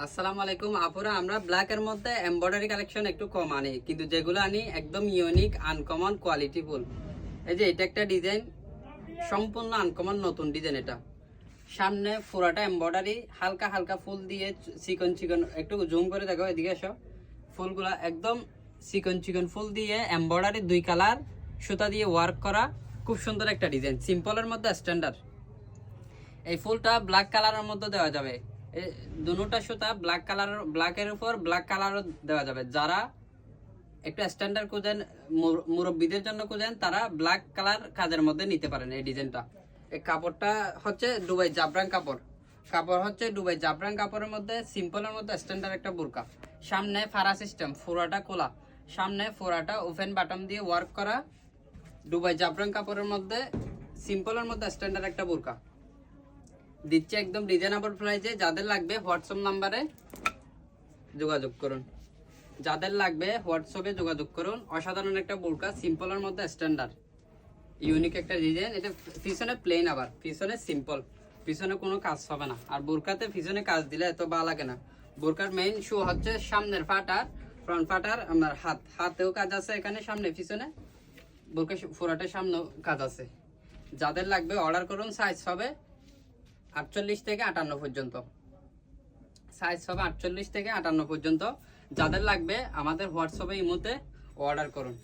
আসসালামু আলাইকুম আপুরা, আমরা ব্ল্যাক এর মধ্যে এমব্রয়ডারি কালেকশন একটু কম আনি, কিন্তু যেগুলো আনি একদম ইউনিক আনকমন কোয়ালিটি ফুল। এই যে এটা একটা ডিজাইন, সম্পূর্ণ আনকমন নতুন ডিজাইন। এটা সামনে পুরাটা এমব্রয়ডারি, হালকা হালকা ফুল দিয়ে চিকন চিকন, একটু জুম করে দেখো এদিকে এসো। ফুলগুলা একদম চিকন চিকন ফুল দিয়ে এমব্রয়ডারি, 2 কালার সুতা দিয়ে ওয়ার্ক করা, খুব সুন্দর একটা ডিজাইন, সিম্পলের মধ্যে স্ট্যান্ডার্ড। এই ফুলটা ব্ল্যাক কালারের মধ্যে দেওয়া যাবে, দুটোটা সুতা ব্ল্যাক কালার, ব্ল্যাকের উপর ব্ল্যাক কালারও দেওয়া যাবে। যারা একটু স্ট্যান্ডার্ড খুঁজেন, মুরব্বীদের জন্য খুঁজেন, তারা ব্ল্যাক কালার কাজের মধ্যে নিতে পারেন এই ডিজাইনটা। এই কাপড়টা হচ্ছে দুবাই জাফরান কাপড়, কাপড় হচ্ছে দুবাই জাফরান কাপড়ের মধ্যে সিম্পলের মধ্যে স্ট্যান্ডার্ড একটা বোরকা। সামনে ফাড়া সিস্টেম, ফোড়াটা খোলা, সামনে ফোড়াটা ওপেন বাটন দিয়ে ওয়ার্ক করা, দুবাই জাফরান কাপড়ের মধ্যে সিম্পলের মধ্যে স্ট্যান্ডার্ড একটা বোরকা দিচ্ছে একদম রিজনেবল প্রাইসে। যাদের লাগবে হোয়াটসঅ্যাপ নাম্বারে যোগাযোগ করুন, যাদের লাগবে হোয়াটসঅ্যাপে যোগাযোগ করুন। অসাধারণ একটা বোরকা, সিম্পলের মধ্যে স্ট্যান্ডার্ড, ইউনিক একটা ডিজাইন। এটা পিছনে প্লেন, আবার পিছনে সিম্পল, পিছনে কোনো কাজ হবে না। আর বোরকাতে পিছনে কাজ দিলে এত ভালো লাগে না। বোরকার মেইন শো হচ্ছে সামনের ফাটার, ফ্রন্ট ফাটার, আপনার হাতেও কাজ আছে এখানে, সামনে পিছনে বোরকা পুরাটার সামনেও কাজ আছে। যাদের লাগবে অর্ডার করুন। সাইজ হবে 48 থেকে 58 পর্যন্ত, সাইজ হবে 48 থেকে 58 পর্যন্ত। যাদের লাগবে আমাদের হোয়াটসঅ্যাপে ইমোতে অর্ডার করুন।